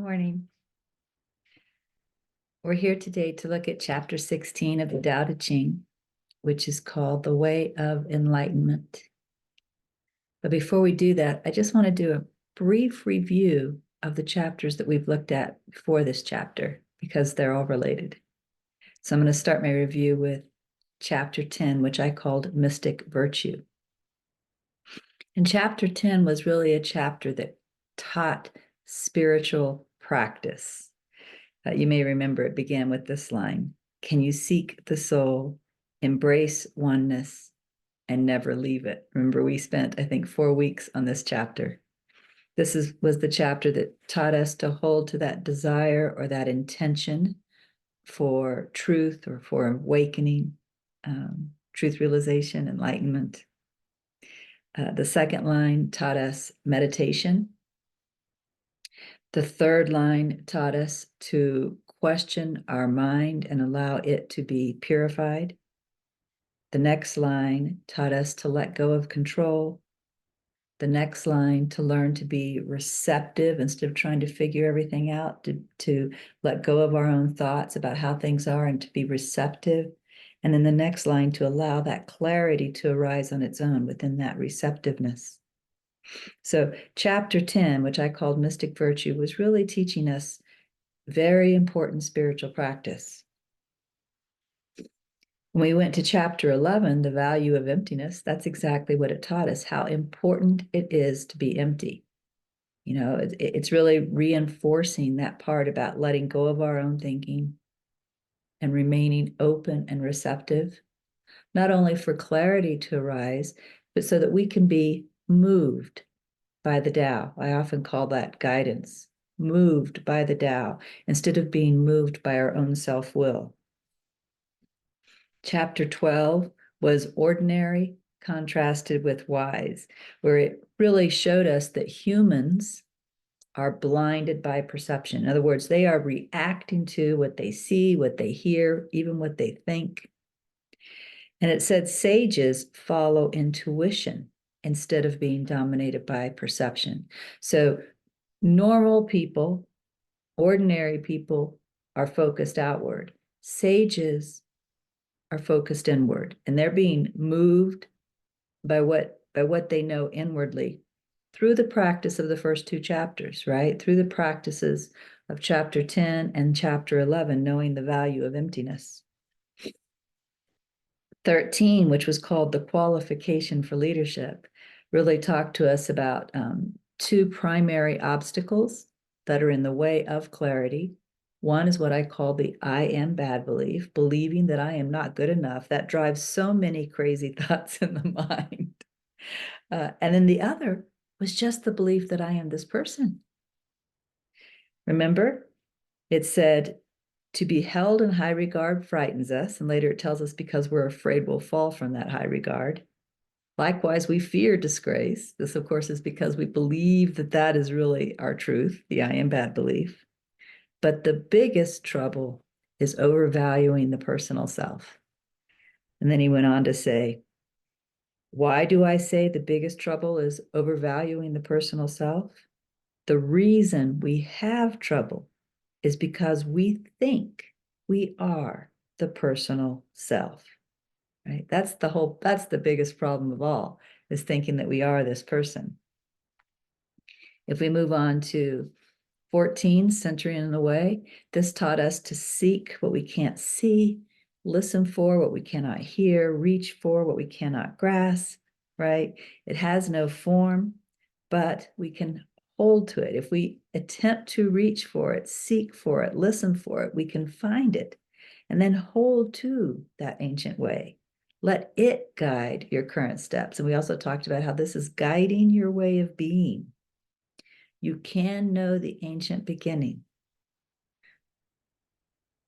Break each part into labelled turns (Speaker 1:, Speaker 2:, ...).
Speaker 1: morning. We're here today to look at chapter 16 of the Tao Te Ching, which is called The Way of Enlightenment. But before we do that, I just want to do a brief review of the chapters that we've looked at before this chapter, because they're all related. So I'm going to start my review with chapter 10, which I called Mystic Virtue. And chapter 10 was really a chapter that taught spiritual practice. You may remember it began with this line: can you seek the soul, embrace oneness, and never leave it? Remember, we spent, I think, 4 weeks on this chapter. This was the chapter that taught us to hold to that desire or that intention for truth or for awakening, truth realization, enlightenment. The second line taught us meditation. The third line taught us to question our mind and allow it to be purified. The next line taught us to let go of control. The next line to learn to be receptive instead of trying to figure everything out, to let go of our own thoughts about how things are and to be receptive. And then the next line to allow that clarity to arise on its own within that receptiveness. So chapter 10, which I called Mystic Virtue, was really teaching us very important spiritual practice. When we went to chapter 11, the value of emptiness, that's exactly what it taught us, how important it is to be empty. You know, it's really reinforcing that part about letting go of our own thinking and remaining open and receptive, not only for clarity to arise, but so that we can be moved by the Tao. I often call that guidance, moved by the Tao, instead of being moved by our own self-will. Chapter 12 was ordinary contrasted with wise, where it really showed us that humans are blinded by perception. In other words, they are reacting to what they see, what they hear, even what they think. And it said sages follow intuition instead of being dominated by perception. So normal people, ordinary people, are focused outward. Sages are focused inward, and they're being moved by what they know inwardly through the practice of the first 2 chapters, right? Through the practices of chapter 10 and chapter 11, knowing the value of emptiness. 13, which was called the qualification for leadership, really talked to us about 2 primary obstacles that are in the way of clarity. One is what I call the I am bad belief, believing that I am not good enough. That drives so many crazy thoughts in the mind. And then the other was just the belief that I am this person. Remember, it said, to be held in high regard frightens us, and later it tells us because we're afraid we'll fall from that high regard. Likewise, we fear disgrace. This, of course, is because we believe that that is really our truth, the I am bad belief. But the biggest trouble is overvaluing the personal self. And then he went on to say, why do I say the biggest trouble is overvaluing the personal self? The reason we have trouble is because we think we are the personal self, right? That's the biggest problem of all, is thinking that we are this person. If we move on to 14, centering in the way, this taught us to seek what we can't see, listen for what we cannot hear, reach for what we cannot grasp, right? It has no form, but we can hold to it. If we attempt to reach for it, seek for it, listen for it, we can find it, and then hold to that ancient way. Let it guide your current steps. And we also talked about how this is guiding your way of being. You can know the ancient beginning.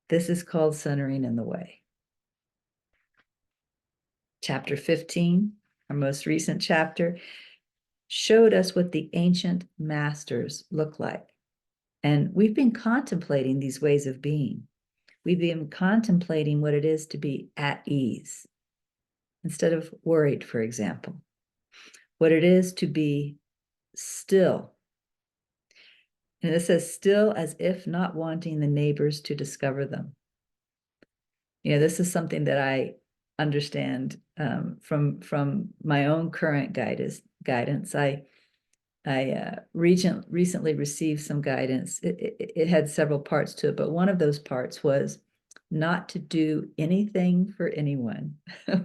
Speaker 1: This is called centering in the way. Chapter 15, our most recent chapter, showed us what the ancient masters look like. And we've been contemplating these ways of being. We've been contemplating what it is to be at ease instead of worried, for example. What it is to be still. And it says, still as if not wanting the neighbors to discover them. This is something that I understand from my own current guidance. I recently received some guidance. It had several parts to it, but one of those parts was not to do anything for anyone,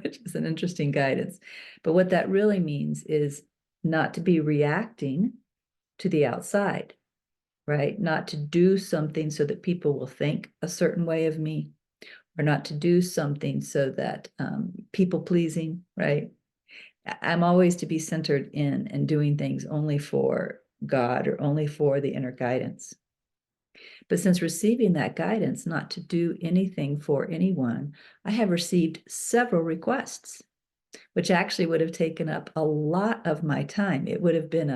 Speaker 1: which is an interesting guidance. But what that really means is not to be reacting to the outside, right? Not to do something so that people will think a certain way of me, or not to do something so that people pleasing, right? I'm always to be centered in and doing things only for God or only for the inner guidance. But since receiving that guidance not to do anything for anyone, I have received several requests, which actually would have taken up a lot of my time. It would have been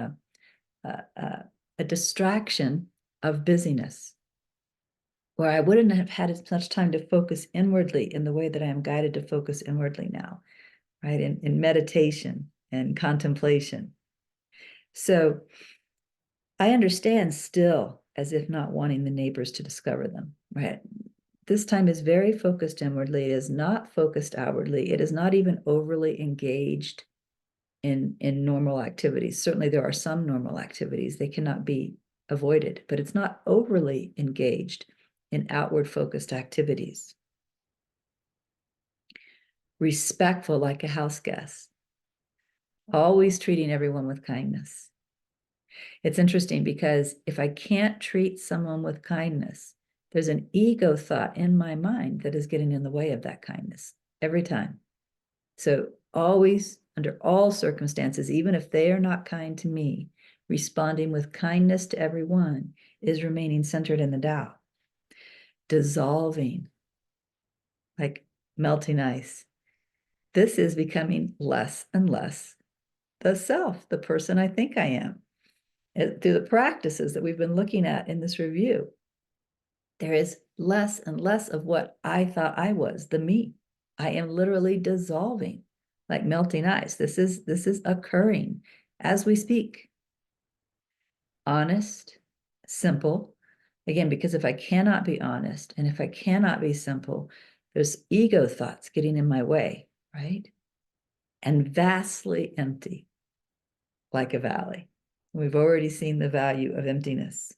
Speaker 1: a distraction of busyness, where I wouldn't have had as much time to focus inwardly in the way that I am guided to focus inwardly now, right? In meditation and contemplation. So I understand still as if not wanting the neighbors to discover them, right? This time is very focused inwardly. It is not focused outwardly. It is not even overly engaged in normal activities. Certainly there are some normal activities. They cannot be avoided, but it's not overly engaged in outward focused activities. Respectful like a house guest. Always treating everyone with kindness. It's interesting because if I can't treat someone with kindness, there's an ego thought in my mind that is getting in the way of that kindness every time. So always, under all circumstances, even if they are not kind to me, responding with kindness to everyone is remaining centered in the Tao. Dissolving, like melting ice. This is becoming less and less the self, the person I think I am. Through the practices that we've been looking at in this review, there is less and less of what I thought I was, the me. I am literally dissolving like melting ice. This is occurring as we speak. Honest, simple. Again, because if I cannot be honest and if I cannot be simple, there's ego thoughts getting in my way, right? And vastly empty, like a valley. We've already seen the value of emptiness.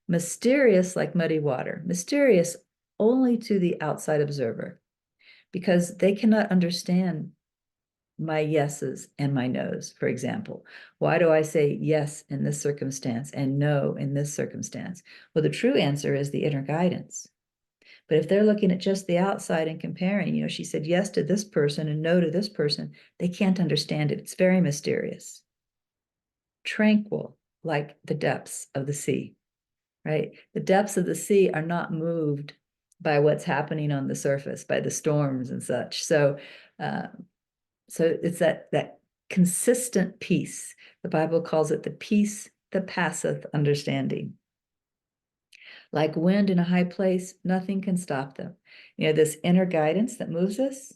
Speaker 1: Mysterious like muddy water, mysterious only to the outside observer, because they cannot understand my yeses and my nos, for example. Why do I say yes in this circumstance and no in this circumstance? Well, the true answer is the inner guidance. But if they're looking at just the outside and comparing, she said yes to this person and no to this person, they can't understand it. It's very mysterious. Tranquil, like the depths of the sea, right? The depths of the sea are not moved by what's happening on the surface, by the storms and such. So it's that consistent peace. The Bible calls it the peace that passeth understanding. Like wind in a high place, nothing can stop them. This inner guidance that moves us,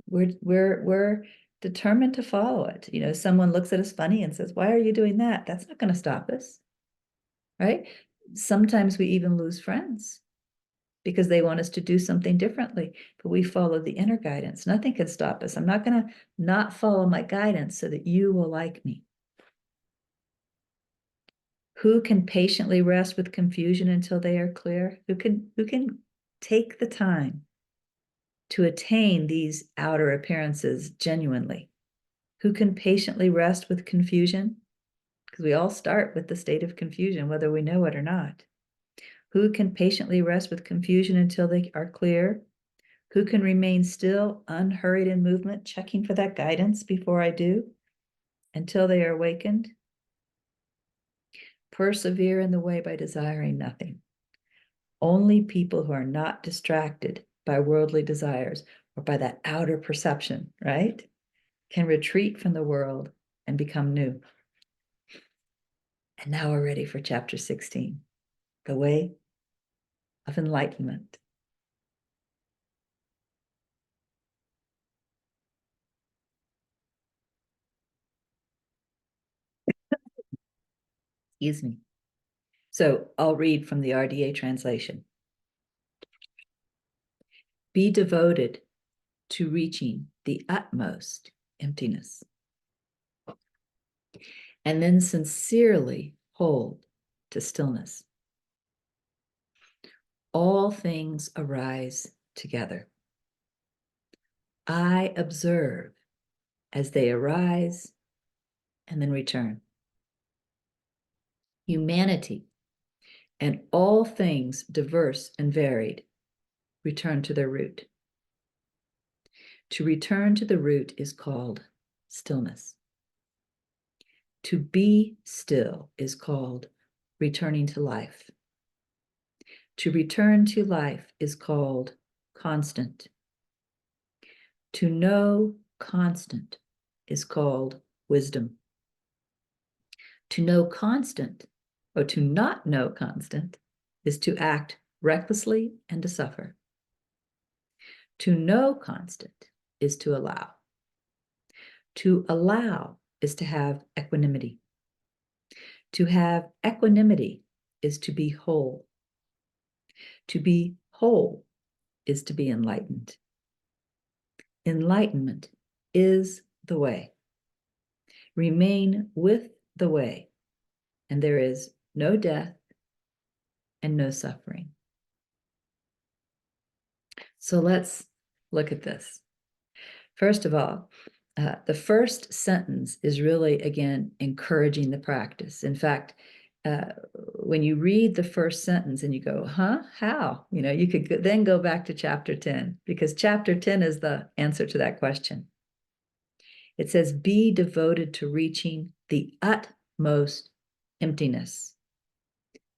Speaker 1: we're determined to follow it. Someone looks at us funny and says, "Why are you doing that?" That's not going to stop us, right? Sometimes we even lose friends because they want us to do something differently, but we follow the inner guidance. Nothing can stop us. I'm not going to not follow my guidance so that you will like me. Who can patiently rest with confusion until they are clear? Who can take the time to attain these outer appearances genuinely? Who can patiently rest with confusion? Because we all start with the state of confusion, whether we know it or not. Who can patiently rest with confusion until they are clear? Who can remain still, unhurried in movement, checking for that guidance before I do, until they are awakened? Persevere in the way by desiring nothing. Only people who are not distracted by worldly desires or by that outer perception, right, can retreat from the world and become new. And now we're ready for chapter 16, the way of enlightenment. Excuse me. So I'll read from the RDA translation. Be devoted to reaching the utmost emptiness, and then sincerely hold to stillness. All things arise together. I observe as they arise and then return. Humanity and all things diverse and varied return to their root. To return to the root is called stillness. To be still is called returning to life. To return to life is called constant. To know constant is called wisdom. To know constant, or to not know constant, is to act recklessly and to suffer. To know constant is to allow. To allow is to have equanimity. To have equanimity is to be whole. To be whole is to be enlightened. Enlightenment is the way. Remain with the way, and there is no death and no suffering. So let's look at this. First of all, the first sentence is really, again, encouraging the practice. In fact, when you read the first sentence and you go, huh, how? You could then go back to chapter 10, because chapter 10 is the answer to that question. It says, be devoted to reaching the utmost emptiness,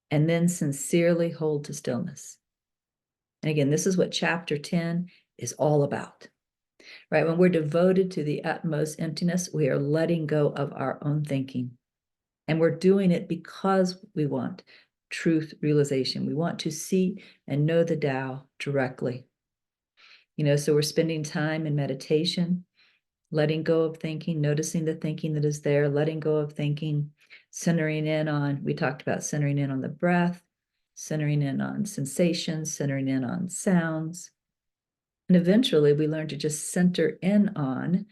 Speaker 1: and then sincerely hold to stillness. And again, this is what chapter 10 is all about, right? When we're devoted to the utmost emptiness, we are letting go of our own thinking. And we're doing it because we want truth realization. We want to see and know the Tao directly. So we're spending time in meditation, letting go of thinking, noticing the thinking that is there, letting go of thinking, centering in on, we talked about centering in on the breath, centering in on sensations, centering in on sounds. And eventually we learn to just center in on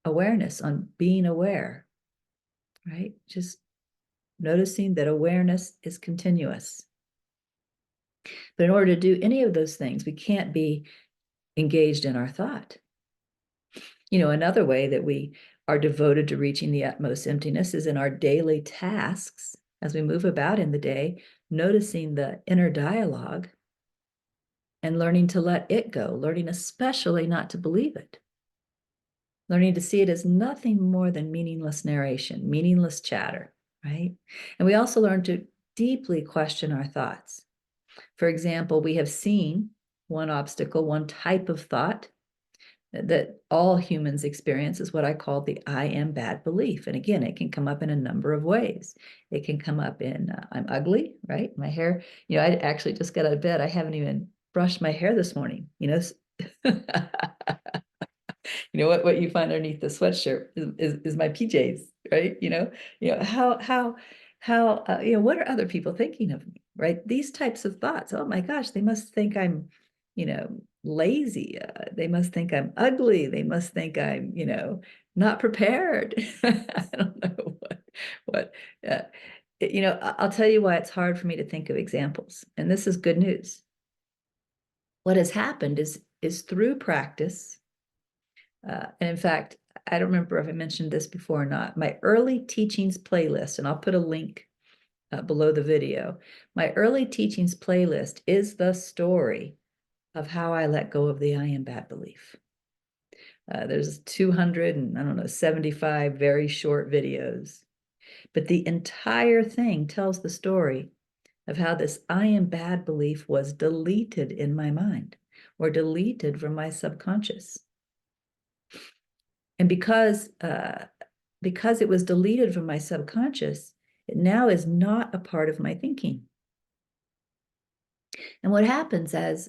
Speaker 1: awareness, on being aware, right? Just noticing that awareness is continuous. But in order to do any of those things, we can't be engaged in our thought. Another way that we are devoted to reaching the utmost emptiness is in our daily tasks as we move about in the day, noticing the inner dialogue and learning to let it go, learning especially not to believe it, learning to see it as nothing more than meaningless narration, meaningless chatter, right? And we also learn to deeply question our thoughts. For example, we have seen one obstacle, one type of thought that all humans experience is what I call the I am bad belief. And again, it can come up in a number of ways. It can come up in I'm ugly, right? My hair, I actually just got out of bed. I haven't even brushed my hair this morning, what you find underneath the sweatshirt is my PJs, right? How what are other people thinking of me, right? These types of thoughts. Oh my gosh, they must think I'm, lazy. They must think I'm ugly. They must think I'm, not prepared. I don't know what. I'll tell you why it's hard for me to think of examples, and this is good news. What has happened is through practice. And in fact, I don't remember if I mentioned this before or not, my early teachings playlist, and I'll put a link below the video. My early teachings playlist is the story of how I let go of the I am bad belief. There's 275 very short videos, but the entire thing tells the story of how this I am bad belief was deleted in my mind or deleted from my subconscious. And because it was deleted from my subconscious, it now is not a part of my thinking. And what happens as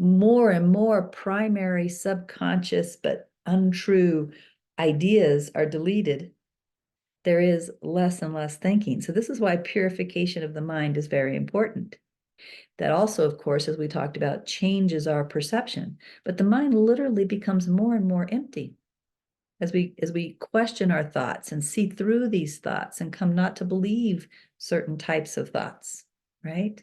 Speaker 1: more and more primary subconscious but untrue ideas are deleted, there is less and less thinking. So this is why purification of the mind is very important. That also, of course, as we talked about, changes our perception. But the mind literally becomes more and more empty as we question our thoughts and see through these thoughts and come not to believe certain types of thoughts, right?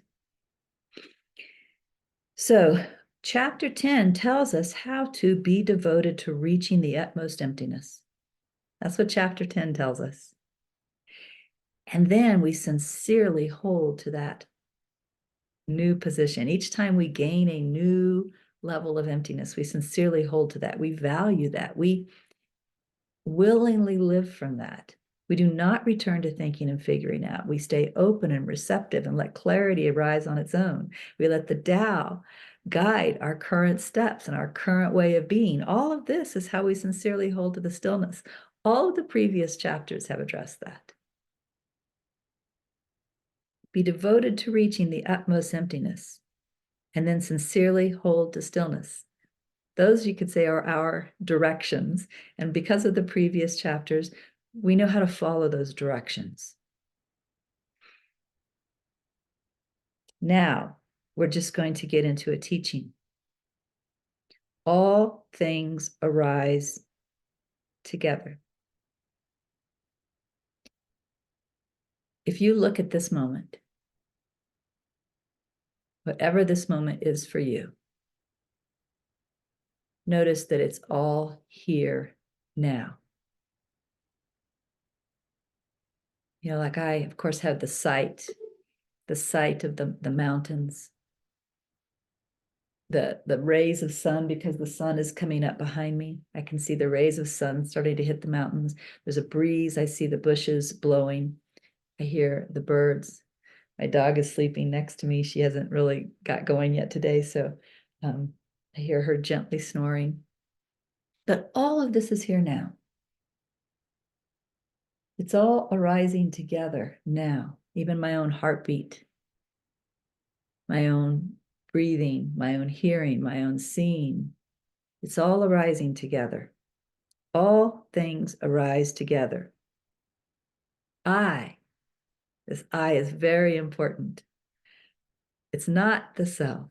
Speaker 1: So chapter 10 tells us how to be devoted to reaching the utmost emptiness. That's what chapter 10 tells us. And then we sincerely hold to that new position. Each time we gain a new level of emptiness, we sincerely hold to that. We value that. We willingly live from that. We do not return to thinking and figuring out. We stay open and receptive and let clarity arise on its own. We let the Tao guide our current steps and our current way of being. All of this is how we sincerely hold to the stillness. All of the previous chapters have addressed that. Be devoted to reaching the utmost emptiness, and then sincerely hold to stillness. Those, you could say, are our directions. And because of the previous chapters, we know how to follow those directions. Now, we're just going to get into a teaching. All things arise together. If you look at this moment, whatever this moment is for you, notice that it's all here now. You know, like I, of course, have the sight of the mountains, the rays of sun, because the sun is coming up behind me. I can see the rays of sun starting to hit the mountains. There's a breeze. I see the bushes blowing. I hear the birds. My dog is sleeping next to me. She hasn't really got going yet today, so I hear her gently snoring. But all of this is here now. It's all arising together now, even my own heartbeat, my own breathing, my own hearing, my own seeing. It's all arising together. All things arise together. This I is very important. It's not the self.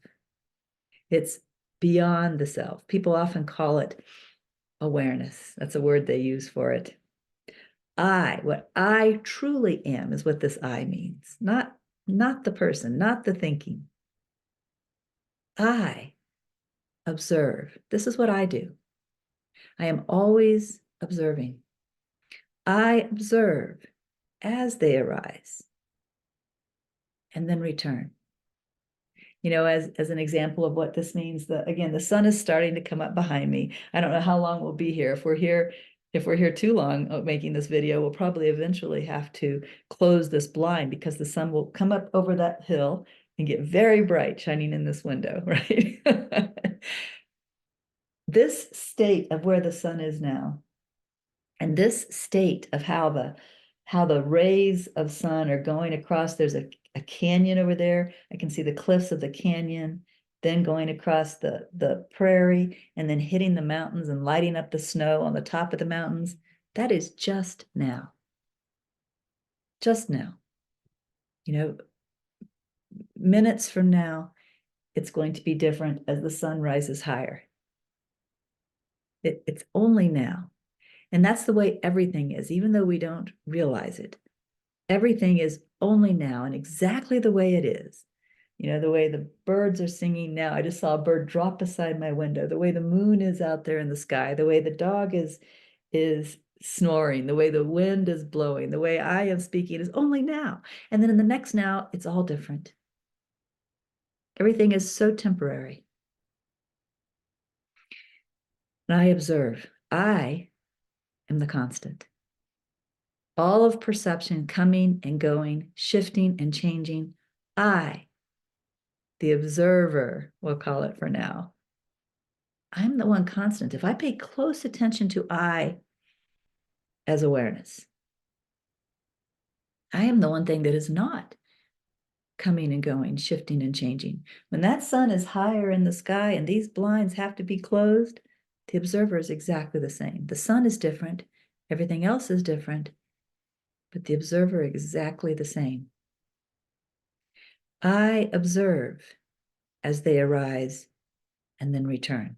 Speaker 1: It's beyond the self. People often call it awareness. That's a word they use for it. What I truly am is what this I means. Not the person, not the thinking. I observe. This is what I do. I am always observing. I observe as they arise and then return. You know, as an example of what this means, again, the sun is starting to come up behind me. I don't know how long we'll be here. If we're here too long making this video, we'll probably eventually have to close this blind, because the sun will come up over that hill and get very bright shining in this window, right? This state of where the sun is now, and this state of how the rays of sun are going across, there's a canyon over there. I can see the cliffs of the canyon, then going across the prairie, and then hitting the mountains and lighting up the snow on the top of the mountains. That is just now. Just now. You know, minutes from now, it's going to be different as the sun rises higher. It's only now. And that's the way everything is, even though we don't realize it. Everything is only now and exactly the way it is. You know, the way the birds are singing now. I just saw a bird drop beside my window. The way the moon is out there in the sky. The way the dog is snoring. The way the wind is blowing. The way I am speaking is only now. And then in the next now, it's all different. Everything is so temporary. And I observe. I am the constant. All of perception coming and going, shifting and changing. I, the observer, we'll call it for now. I'm the one constant. If I pay close attention to I as awareness, I am the one thing that is not coming and going, shifting and changing. When that sun is higher in the sky and these blinds have to be closed, the observer is exactly the same. The sun is different. Everything else is different. but the observer exactly the same. I observe as they arise and then return.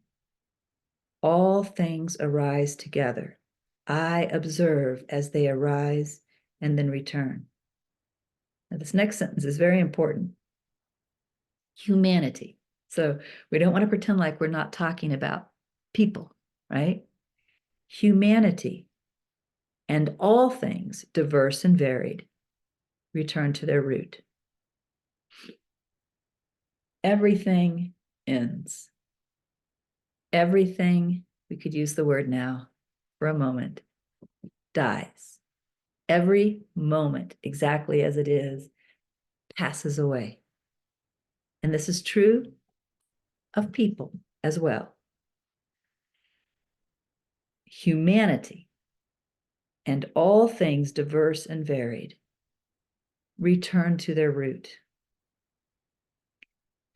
Speaker 1: All things arise together. I observe as they arise and then return. Now, this next sentence is very important. Humanity. So we don't want to pretend like we're not talking about people, right? Humanity and all things diverse and varied return to their root. Everything ends. Everything, we could use the word now for a moment, dies. Every moment, exactly as it is, passes away. And this is true of people as well. Humanity and all things diverse and varied return to their root.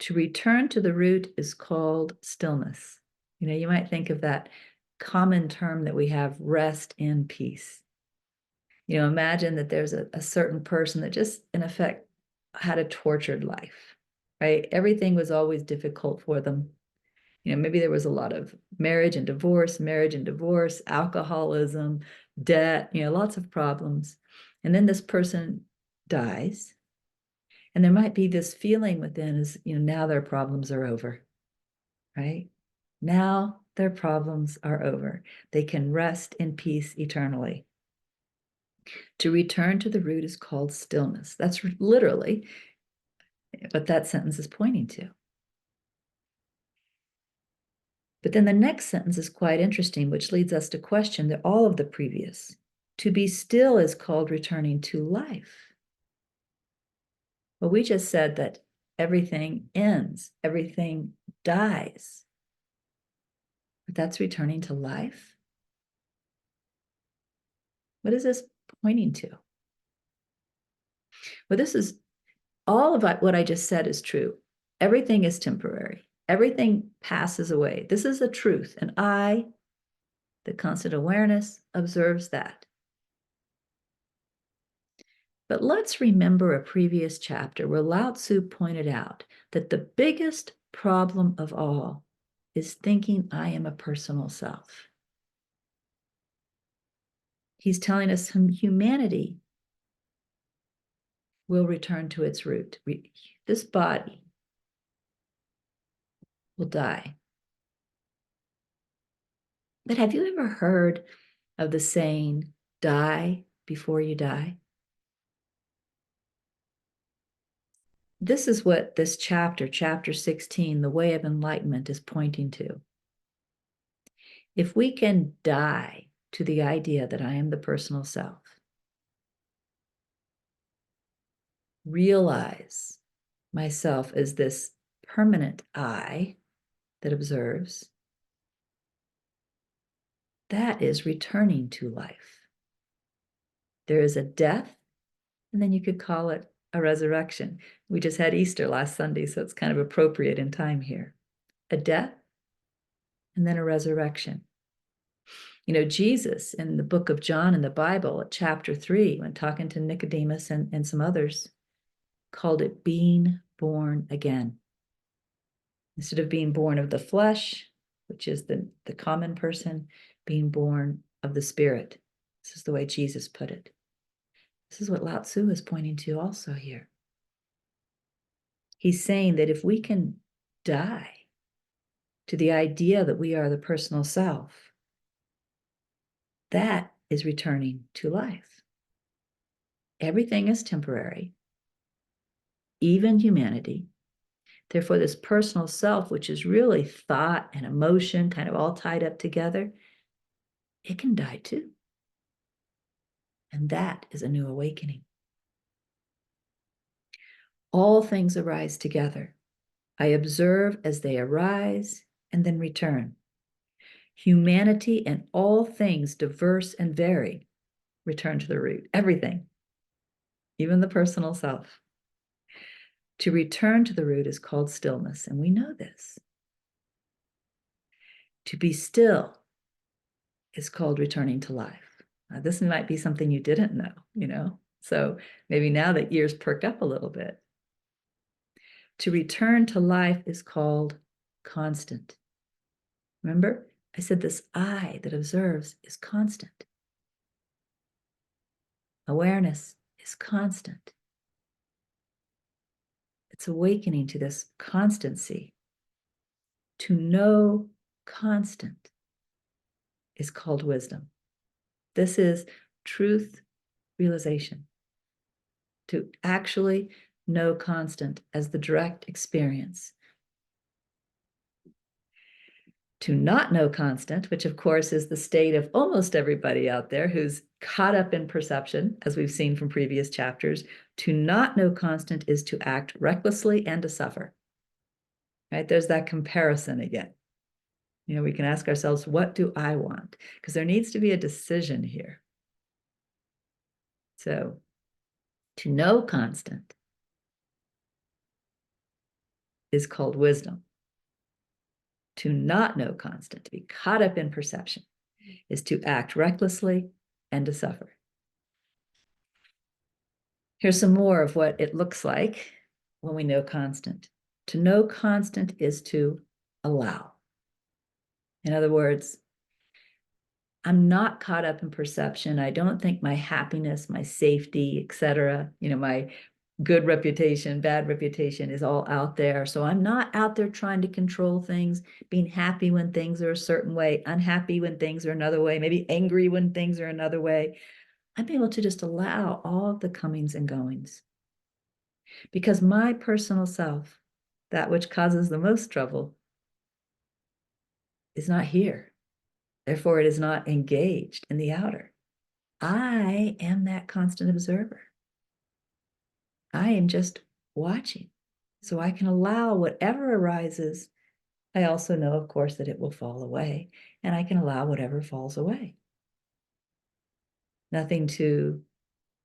Speaker 1: To return to the root is called stillness. You know, you might think of that common term that we have, rest in peace. You know, imagine that there's a certain person that just, in effect, had a tortured life, right? Everything was always difficult for them. You know, maybe there was a lot of marriage and divorce, alcoholism, debt, you know, lots of problems. And then this person dies. And there might be this feeling within is, you know, now their problems are over, right? Now their problems are over. They can rest in peace eternally. To return to the root is called stillness. That's literally what that sentence is pointing to. But then the next sentence is quite interesting, which leads us to question that all of the previous. To be still is called returning to life. Well, we just said that everything ends, everything dies. But that's returning to life? What is this pointing to? Well, this is all of what I just said is true. Everything is temporary. Everything passes away. This is a truth. And I, the constant awareness, observes that. But let's remember a previous chapter where Lao Tzu pointed out that the biggest problem of all is thinking I am a personal self. He's telling us humanity will return to its root. This body will die. But have you ever heard of the saying, die before you die? This is what this chapter, chapter 16, the way of enlightenment, is pointing to. If we can die to the idea that I am the personal self, realize myself as this permanent I that observes, that is returning to life. There is a death, and then you could call it a resurrection. We just had Easter last Sunday, so it's kind of appropriate in time here. A death, and then a resurrection. You know, Jesus in the book of John in the Bible at chapter 3, when talking to Nicodemus and some others, called it being born again. Instead of being born of the flesh, which is the common person, being born of the spirit. This is the way Jesus put it. This is what Lao Tzu is pointing to also here. He's saying that if we can die to the idea that we are the personal self, that is returning to life. Everything is temporary, even humanity. Therefore, this personal self, which is really thought and emotion kind of all tied up together, it can die too. And that is a new awakening. All things arise together. I observe as they arise and then return. Humanity and all things diverse and varied return to the root. Everything, even the personal self. To return to the root is called stillness, and we know this. To be still is called returning to life. This might be something you didn't know, so maybe now the ears perked up a little bit. To return to life is called constant. Remember, I said this I that observes is constant. Awareness is constant. It's awakening to this constancy. To know constant is called wisdom. This is truth realization. To actually know constant as the direct experience. To not know constant, which of course is the state of almost everybody out there who's caught up in perception, as we've seen from previous chapters, to not know constant is to act recklessly and to suffer. Right? There's that comparison again. We can ask ourselves, what do I want? Because there needs to be a decision here. So, to know constant is called wisdom. To not know constant, to be caught up in perception, is to act recklessly and to suffer. Here's some more of what it looks like when we know constant. To know constant is to allow. In other words, I'm not caught up in perception. I don't think my happiness, my safety, etc., my good reputation, bad reputation is all out there. So I'm not out there trying to control things, being happy when things are a certain way, unhappy when things are another way, maybe angry when things are another way. I'm able to just allow all of the comings and goings. Because my personal self, that which causes the most trouble, is not here. Therefore, it is not engaged in the outer. I am that constant observer. I am just watching. So I can allow whatever arises. I also know, of course, that it will fall away, and I can allow whatever falls away. Nothing to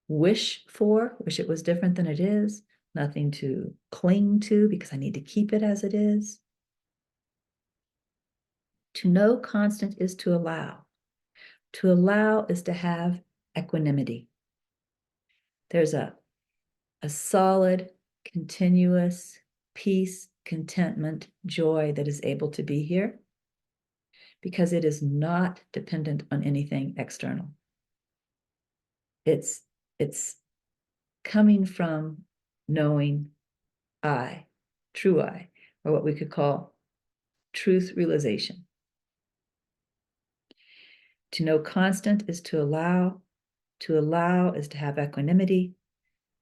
Speaker 1: wish for, wish it was different than it is. Nothing to cling to because I need to keep it as it is. To know constant is to allow. To allow is to have equanimity. There's a solid, continuous peace, contentment, joy that is able to be here because it is not dependent on anything external. It's coming from knowing I, true I, or what we could call truth realization. To know constant is to allow. To allow is to have equanimity.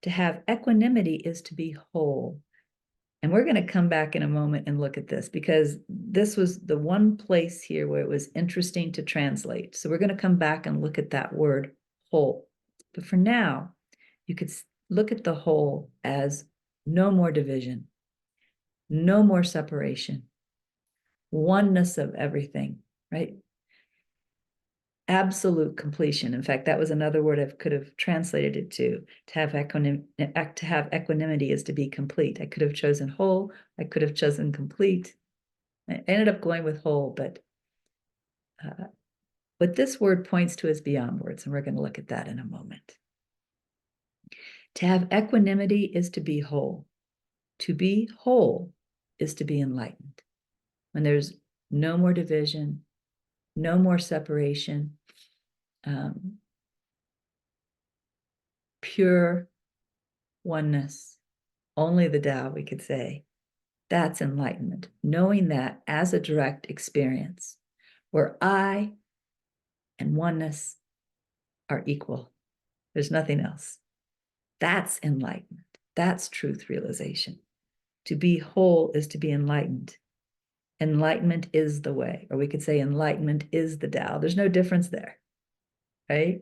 Speaker 1: To have equanimity is to be whole. And we're going to come back in a moment and look at this because this was the one place here where it was interesting to translate. So we're going to come back and look at that word whole. But for now, you could look at the whole as no more division, no more separation, oneness of everything, right? Absolute completion. In fact, that was another word I could have translated it to have equanimity is to be complete. I could have chosen whole. I could have chosen complete. I ended up going with whole, but what this word points to is beyond words, and we're going to look at that in a moment. To have equanimity is to be whole. To be whole is to be enlightened. When there's no more division, no more separation, pure oneness, only the Tao, we could say. That's enlightenment, knowing that as a direct experience where I and oneness are equal. There's nothing else. That's enlightenment. That's truth realization. To be whole is to be enlightened. Enlightenment is the way, or we could say enlightenment is the Tao. There's no difference there, right?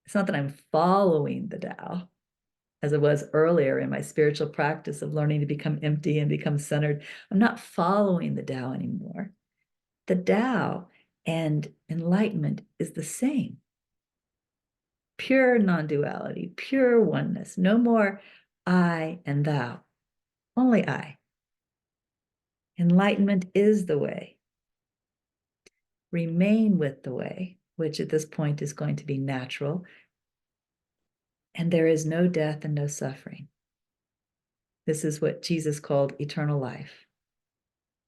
Speaker 1: It's not that I'm following the Tao, as it was earlier in my spiritual practice of learning to become empty and become centered. I'm not following the Tao anymore. The Tao and enlightenment is the same. Pure non-duality, pure oneness. No more I and thou, only I. Enlightenment is the way. Remain with the way. which at this point is going to be natural. And there is no death and no suffering. This is what Jesus called eternal life.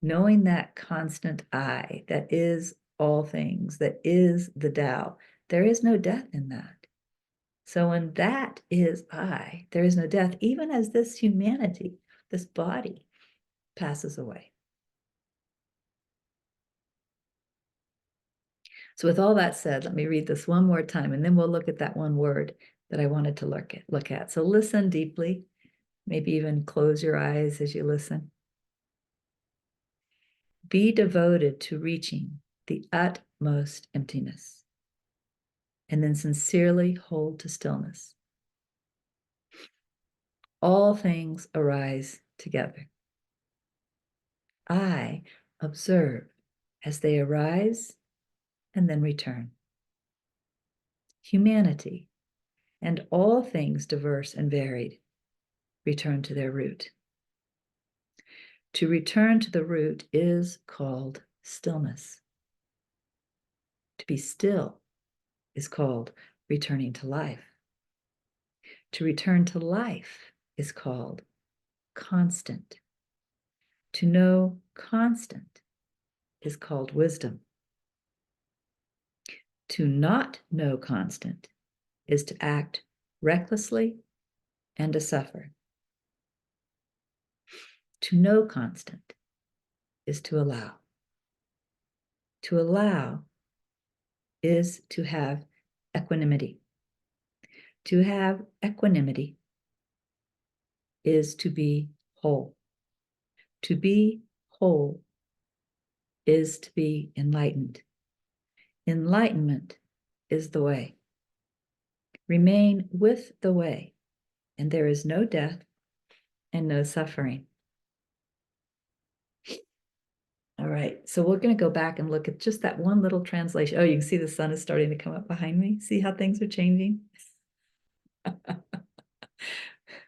Speaker 1: Knowing that constant I, that is all things, that is the Tao, there is no death in that. So when that is I, there is no death, even as this humanity, this body, passes away. So with all that said, let me read this one more time, and then we'll look at that one word that I wanted to look at. So listen deeply, maybe even close your eyes as you listen. Be devoted to reaching the utmost emptiness, and then sincerely hold to stillness. All things arise together. I observe as they arise and then return. Humanity and all things diverse and varied return to their root. To return to the root is called stillness. To be still is called returning to life. To return to life is called constant. To know constant is called wisdom. To not know constant is to act recklessly and to suffer. To know constant is to allow. To allow is to have equanimity. To have equanimity is to be whole. To be whole is to be enlightened. Enlightenment is the way. Remain with the way, and there is no death and no suffering. All right, so we're going to go back and look at just that one little translation. Oh, you can see the sun is starting to come up behind me. See how things are changing?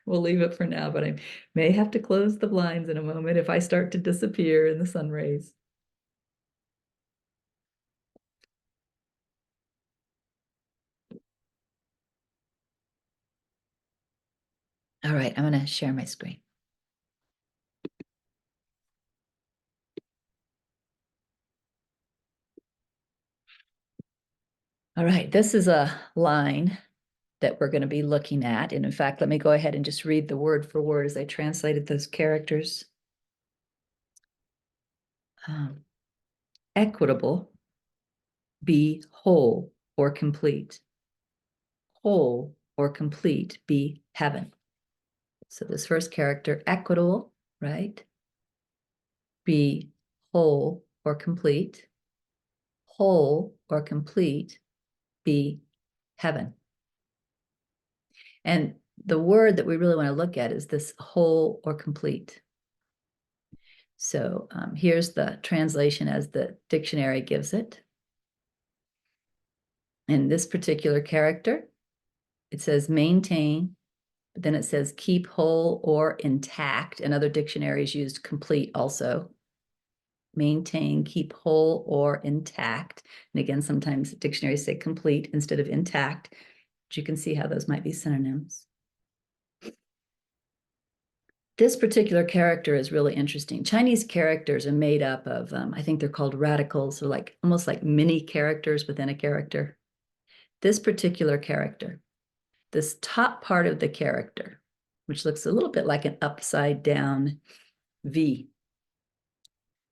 Speaker 1: We'll leave it for now, but I may have to close the blinds in a moment if I start to disappear in the sun rays. All right, I'm going to share my screen. All right, this is a line that we're going to be looking at. And in fact, let me go ahead and just read the word for word as I translated those characters. Equitable, be whole or complete. Whole or complete, be heaven. So this first character, equitable, right? Be whole or complete. Whole or complete, be heaven. And the word that we really want to look at is this whole or complete. So here's the translation as the dictionary gives it. In this particular character, it says maintain, but then it says keep whole or intact, and other dictionaries used complete also. Maintain, keep whole or intact. And again, sometimes dictionaries say complete instead of intact, but you can see how those might be synonyms. This particular character is really interesting. Chinese characters are made up of, I think they're called radicals, or like almost like mini characters within a character. This particular character, this top part of the character, which looks a little bit like an upside down V,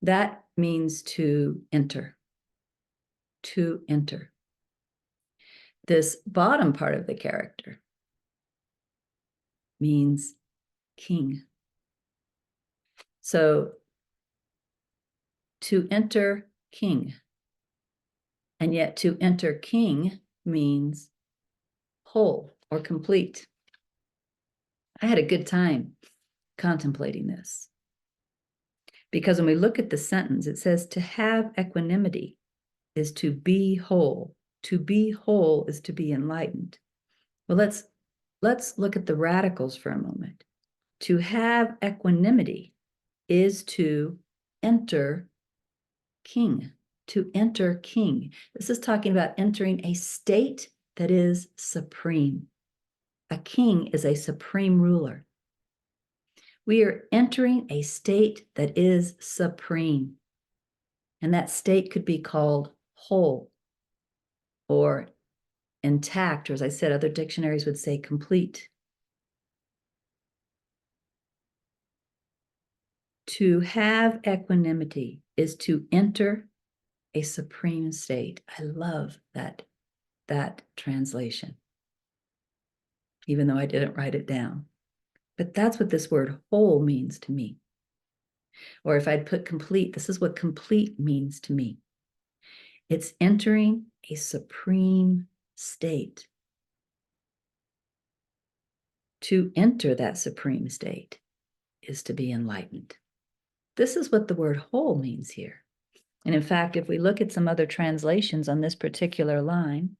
Speaker 1: that means to enter, to enter. This bottom part of the character means king. So to enter king, and yet to enter king means whole or complete. I had a good time contemplating this, because when we look at the sentence, it says to have equanimity is to be whole. To be whole is to be enlightened. Well, let's look at the radicals for a moment. To have equanimity is to enter king. to enter king. This is talking about entering a state that is supreme. A king is a supreme ruler. We are entering a state that is supreme. And that state could be called whole or intact, or as I said, other dictionaries would say complete. To have equanimity is to enter a supreme state. I love that translation, even though I didn't write it down. But that's what this word whole means to me. Or if I'd put complete, this is what complete means to me. It's entering a supreme state. To enter that supreme state is to be enlightened. This is what the word whole means here. And in fact, if we look at some other translations on this particular line,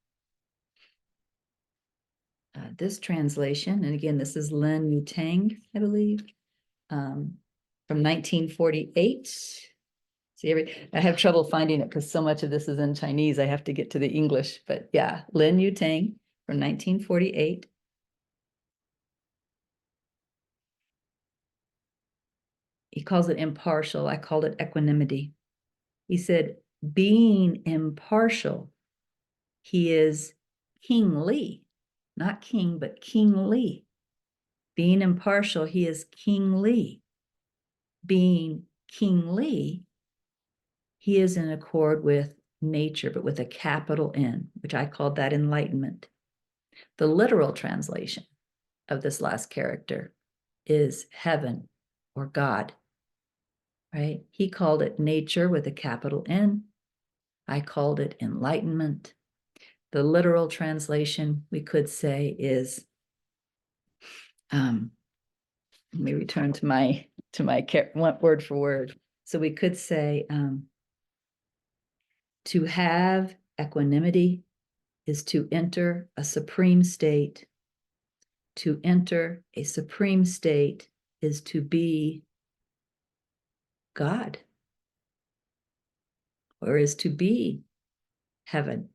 Speaker 1: this translation, and again, this is Lynn Tang, I believe, from 1948. See, I have trouble finding it because so much of this is in Chinese. I have to get to the English, but yeah, Lynn Tang from 1948. He calls it impartial. I called it equanimity. He said, being impartial, he is kingly, not king, but kingly. Being impartial, he is kingly. Being kingly, he is in accord with nature, but with a capital N, which I called that enlightenment. The literal translation of this last character is heaven or God, right? He called it nature with a capital N. I called it enlightenment. The literal translation, we could say, is, let me return to my word for word. So we could say, to have equanimity is to enter a supreme state. To enter a supreme state is to be God, or is to be heaven.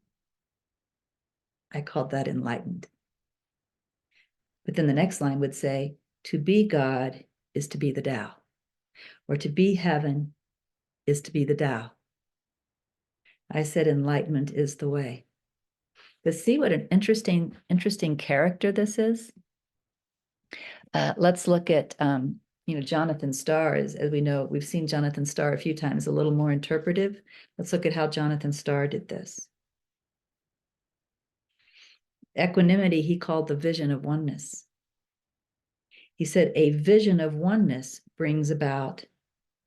Speaker 1: I called that enlightened. But then the next line would say, to be God is to be the Tao, or to be heaven is to be the Tao. I said enlightenment is the way. But see what an interesting character this is? Let's look at, Jonathan Starr, as we know, we've seen Jonathan Starr a few times, a little more interpretive. Let's look at how Jonathan Starr did this. Equanimity, he called the vision of oneness. He said a vision of oneness brings about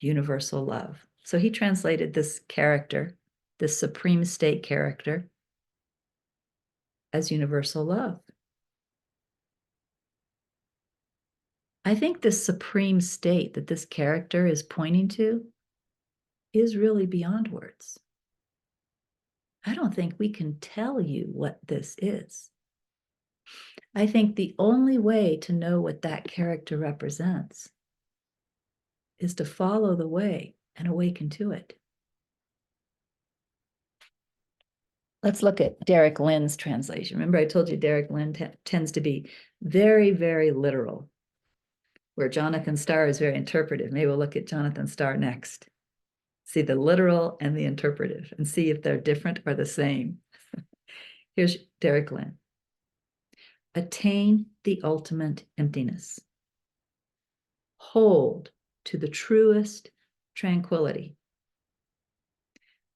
Speaker 1: universal love. So he translated this character, this supreme state character, as universal love. I think this supreme state that this character is pointing to is really beyond words. I don't think we can tell you what this is. I think the only way to know what that character represents is to follow the way and awaken to it. Let's look at Derek Lynn's translation. Remember, I told you Derek Lynn tends to be very, very literal, where Jonathan Starr is very interpretive. Maybe we'll look at Jonathan Starr next. See the literal and the interpretive and see if they're different or the same. Here's Derek Lynn. Attain the ultimate emptiness. Hold to the truest tranquility.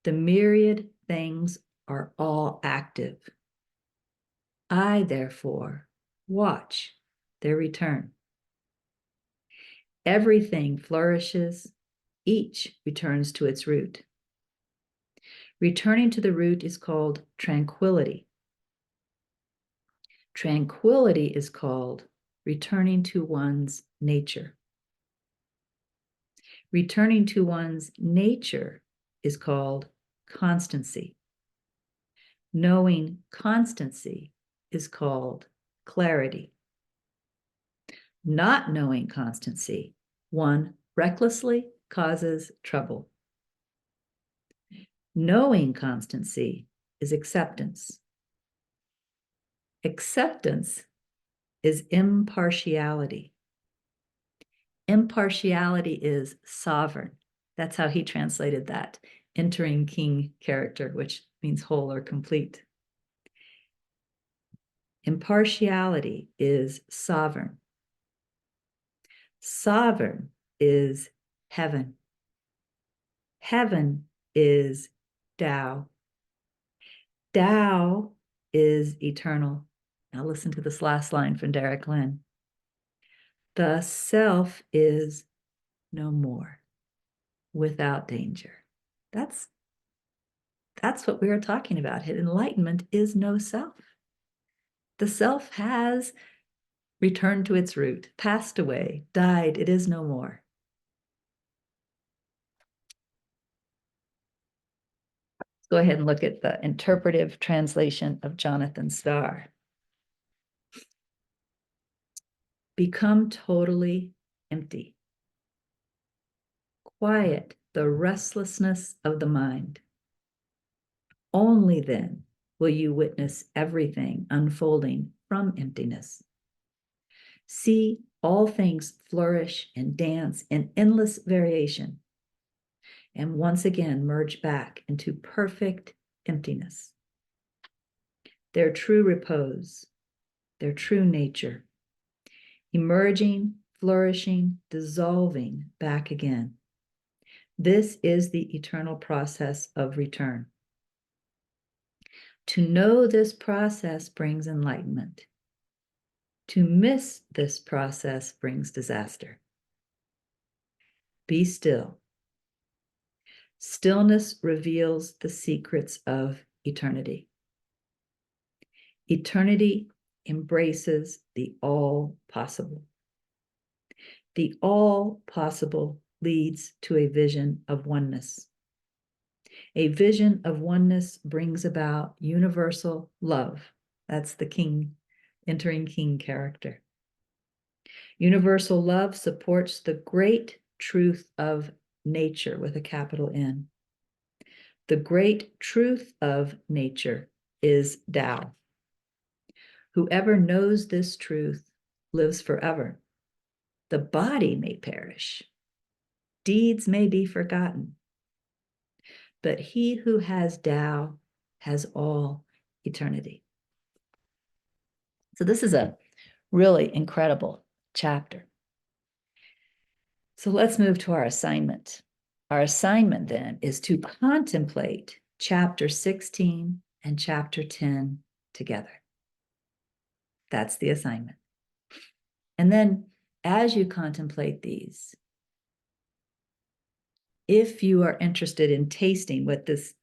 Speaker 1: The myriad things are all active. I, therefore, watch their return. Everything flourishes, each returns to its root. Returning to the root is called tranquility. Tranquility is called returning to one's nature. Returning to one's nature is called constancy. Knowing constancy is called clarity. Not knowing constancy, one recklessly causes trouble. Knowing constancy is acceptance. Acceptance is impartiality. Impartiality is sovereign. That's how he translated that entering king character, which means whole or complete. Impartiality is sovereign. Sovereign is heaven. Heaven is Tao. Tao is eternal. Now listen to this last line from Derek Lynn. The self is no more without danger. That's what we are talking about. Enlightenment is no self. The self has returned to its root, passed away, died, it is no more. Let's go ahead and look at the interpretive translation of Jonathan Starr. Become totally empty. Quiet the restlessness of the mind. Only then will you witness everything unfolding from emptiness. See all things flourish and dance in endless variation, and once again merge back into perfect emptiness. Their true repose, their true nature, emerging, flourishing, dissolving back again. This is the eternal process of return. To know this process brings enlightenment. To miss this process brings disaster. Be still. Stillness reveals the secrets of eternity. Eternity embraces the all possible. The all possible leads to a vision of oneness. A vision of oneness brings about universal love. That's the king, entering king character. Universal love supports the great truth of nature with a capital N. The great truth of nature is Tao. Whoever knows this truth lives forever. The body may perish. Deeds may be forgotten. But he who has Tao has all eternity. So this is a really incredible chapter. So let's move to our assignment. Our assignment then is to contemplate chapter 16 and chapter 10 together. That's the assignment. And then as you contemplate these, if you are interested in tasting what this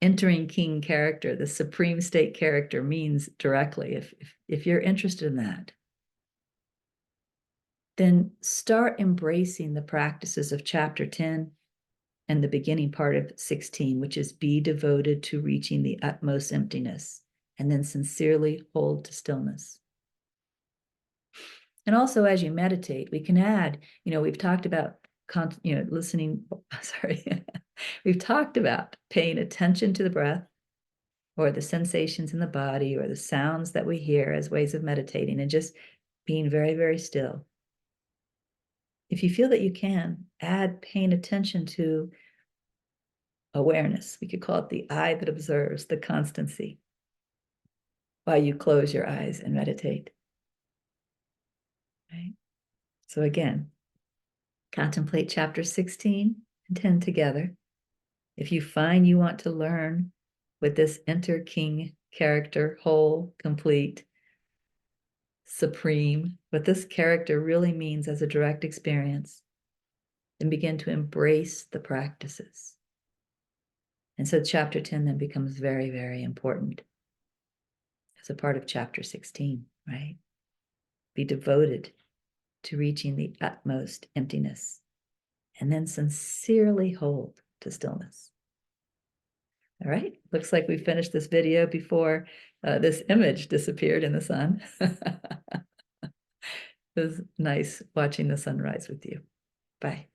Speaker 1: entering king character, the supreme state character means directly, if you're interested in that, then start embracing the practices of chapter 10 and the beginning part of 16, which is be devoted to reaching the utmost emptiness, and then sincerely hold to stillness. And also as you meditate, we can add, we've talked about, listening, we've talked about paying attention to the breath or the sensations in the body or the sounds that we hear as ways of meditating and just being very, very still. If you feel that you can, add paying attention to awareness. We could call it the eye that observes, the constancy, while you close your eyes and meditate. Right? So again, contemplate chapter 16 and 10 together. If you find you want to learn what this enter king character, whole, complete, supreme, what this character really means as a direct experience, then begin to embrace the practices. And so chapter 10 then becomes very, very important as a part of chapter 16, right? Be devoted to reaching the utmost emptiness and then sincerely hold to stillness. All right, looks like we finished this video before this image disappeared in the sun. It was nice watching the sunrise with you. Bye.